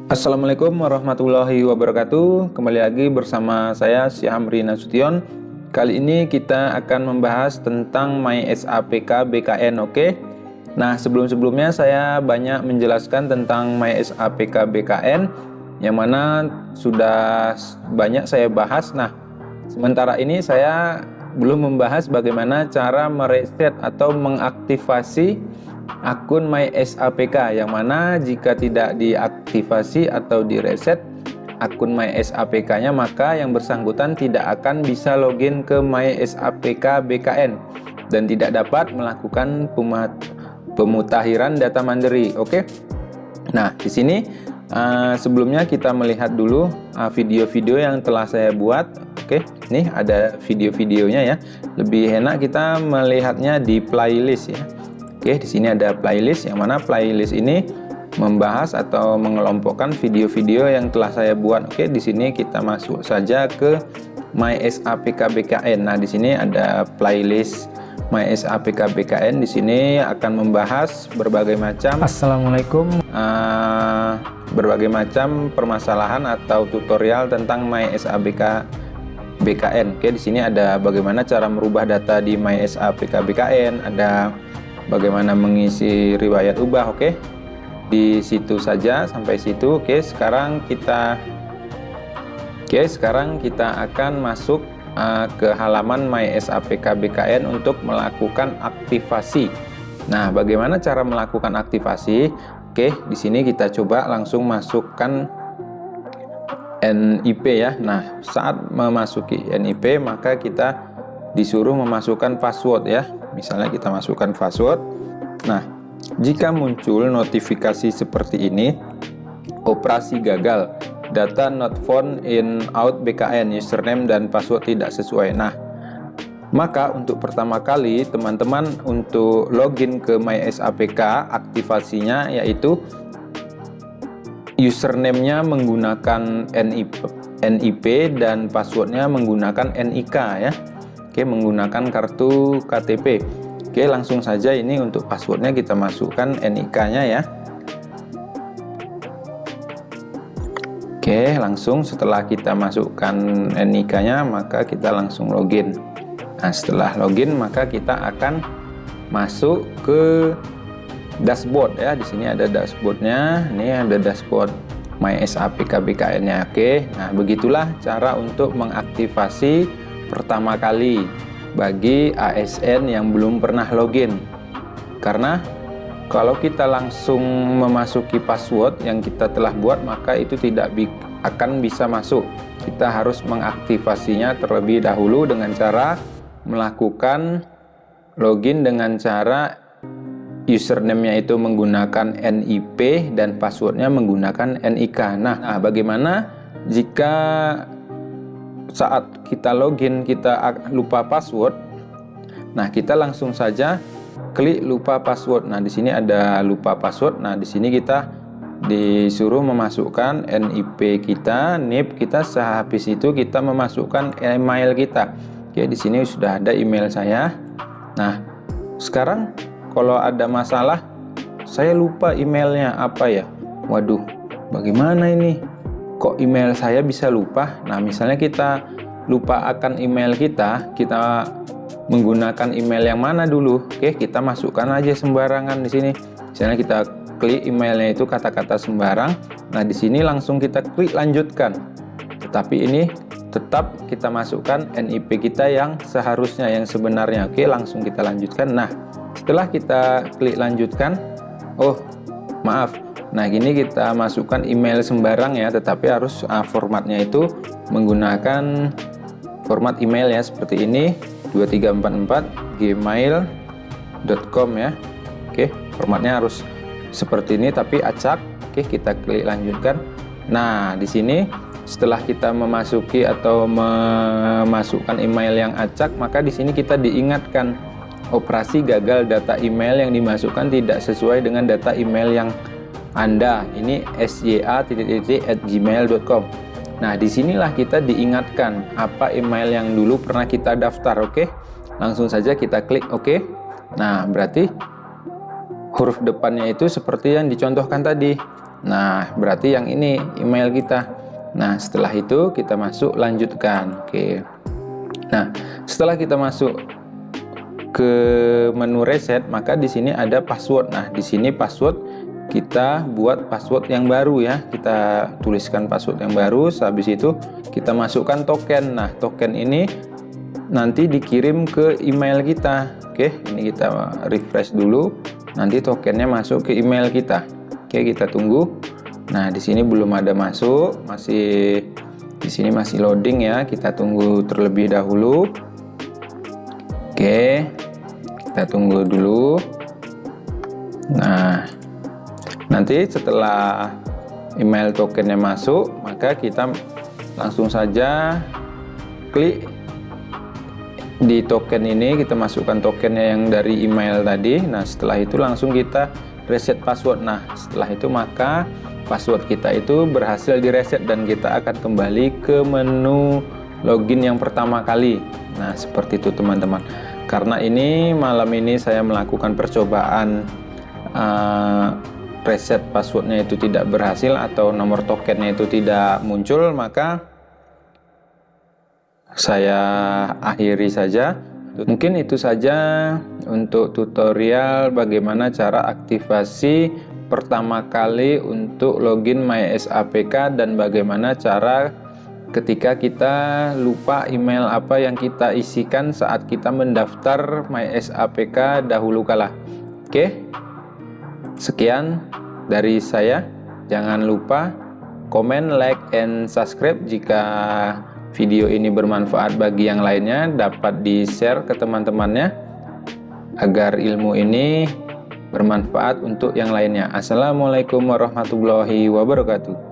Assalamualaikum warahmatullahi wabarakatuh. Kembali lagi bersama saya Syamri Nasution. Kali ini kita akan membahas tentang MySAPK BKN. Oke. Nah, sebelumnya saya banyak menjelaskan tentang MySAPK BKN yang mana sudah banyak saya bahas. Nah, sementara ini saya belum membahas bagaimana cara mereset atau mengaktifasi akun MySAPK, yang mana jika tidak diaktifasi atau direset akun MySAPK-nya, maka yang bersangkutan tidak akan bisa login ke MySAPK BKN dan tidak dapat melakukan pemutakhiran data mandiri. Oke. Nah, di sini sebelumnya kita melihat dulu video-video yang telah saya buat. Oke, ini ada video-videonya ya. Lebih enak kita melihatnya di playlist ya. Oke, di sini ada playlist, yang mana playlist ini membahas atau mengelompokkan video-video yang telah saya buat. Oke, di sini kita masuk saja ke MySAPK BKN. Nah, di sini ada playlist MySAPK BKN. Di sini akan membahas berbagai macam berbagai macam permasalahan atau tutorial tentang MySAPK BKN. Oke, di sini ada bagaimana cara merubah data di MySAPK BKN, ada bagaimana mengisi riwayat ubah. Oke, di situ saja sampai situ. Sekarang kita akan masuk ke halaman MySAPK BKN untuk melakukan aktivasi. Nah, bagaimana cara melakukan aktivasi? Oke, di sini kita coba langsung masukkan NIP ya. Nah, saat memasuki NIP maka kita disuruh memasukkan password ya. Misalnya kita masukkan password. Nah, jika muncul notifikasi seperti ini, operasi gagal, data not found in out BKN, username dan password tidak sesuai. Nah, maka untuk pertama kali teman-teman untuk login ke MySAPK, aktivasinya yaitu username-nya menggunakan NIP dan passwordnya menggunakan NIK ya. Oke, menggunakan kartu KTP. Oke, langsung saja ini untuk passwordnya kita masukkan NIK-nya ya. Oke, langsung setelah kita masukkan NIK-nya maka kita langsung login. Nah, setelah login maka kita akan masuk ke dashboard ya. Di sini ada dashboardnya. Ini ada dashboard MySAPK BKN-nya. Oke, nah begitulah cara untuk mengaktifasi pertama kali bagi ASN yang belum pernah login. Karena kalau kita langsung memasuki password yang kita telah buat, maka itu tidak akan bisa masuk. Kita harus mengaktifasinya terlebih dahulu dengan cara melakukan login dengan cara username-nya itu menggunakan NIP dan passwordnya menggunakan NIK. Nah, bagaimana jika saat kita login kita lupa password? Nah, kita langsung saja klik lupa password. Nah, di sini ada lupa password. Nah, di sini kita disuruh memasukkan NIP kita, NIP kita. Sehabis itu kita memasukkan email kita. Oke, di sini sudah ada email saya. Nah, sekarang kalau ada masalah, saya lupa emailnya apa ya? Waduh, bagaimana ini? Kok email saya bisa lupa? Nah, misalnya kita lupa akan email kita menggunakan email yang mana dulu? Oke, kita masukkan aja sembarangan di sini. Misalnya kita klik emailnya itu kata-kata sembarang. Nah, di sini langsung kita klik lanjutkan. Tetapi ini tetap kita masukkan NIP kita yang seharusnya, yang sebenarnya. Oke, langsung kita lanjutkan. Nah, setelah kita klik lanjutkan, oh maaf, nah gini kita masukkan email sembarang ya, tetapi harus formatnya itu menggunakan format email ya, seperti ini 2344gmail.com ya. Oke, formatnya harus seperti ini tapi acak. Oke, kita klik lanjutkan. Nah, di sini setelah kita memasuki atau memasukkan email yang acak, maka di sini kita diingatkan operasi gagal, data email yang dimasukkan tidak sesuai dengan data email yang Anda. Ini sya@gmail.com. Nah, disinilah kita diingatkan apa email yang dulu pernah kita daftar. Oke, langsung saja kita klik oke. Nah, berarti huruf depannya itu seperti yang dicontohkan tadi. Nah, berarti yang ini email kita. Nah, setelah itu kita masuk lanjutkan. Oke. Nah, setelah kita masuk ke menu reset, maka di sini ada password. Nah, di sini password kita buat password yang baru ya. Kita tuliskan password yang baru. Habis itu kita masukkan token. Nah, token ini nanti dikirim ke email kita. Oke, ini kita refresh dulu. Nanti tokennya masuk ke email kita. Oke, kita tunggu. Nah, di sini belum ada masuk, masih di sini masih loading ya. Kita tunggu terlebih dahulu. Oke, kita tunggu dulu. Nah, nanti setelah email tokennya masuk, maka kita langsung saja klik di token ini, kita masukkan tokennya yang dari email tadi. Nah, setelah itu langsung kita reset password. Nah, setelah itu maka password kita itu berhasil direset dan kita akan kembali ke menu login yang pertama kali. Nah, seperti itu teman-teman. Karena ini malam ini saya melakukan percobaan reset passwordnya itu tidak berhasil atau nomor tokennya itu tidak muncul, maka saya akhiri saja. Mungkin itu saja untuk tutorial bagaimana cara aktivasi pertama kali untuk login MySAPK dan bagaimana cara ketika kita lupa email apa yang kita isikan saat kita mendaftar MySAPK dahulu kala. Oke, sekian dari saya. Jangan lupa komen, like, and subscribe jika video ini bermanfaat bagi yang lainnya, dapat di-share ke teman-temannya agar ilmu ini bermanfaat untuk yang lainnya. Assalamualaikum warahmatullahi wabarakatuh.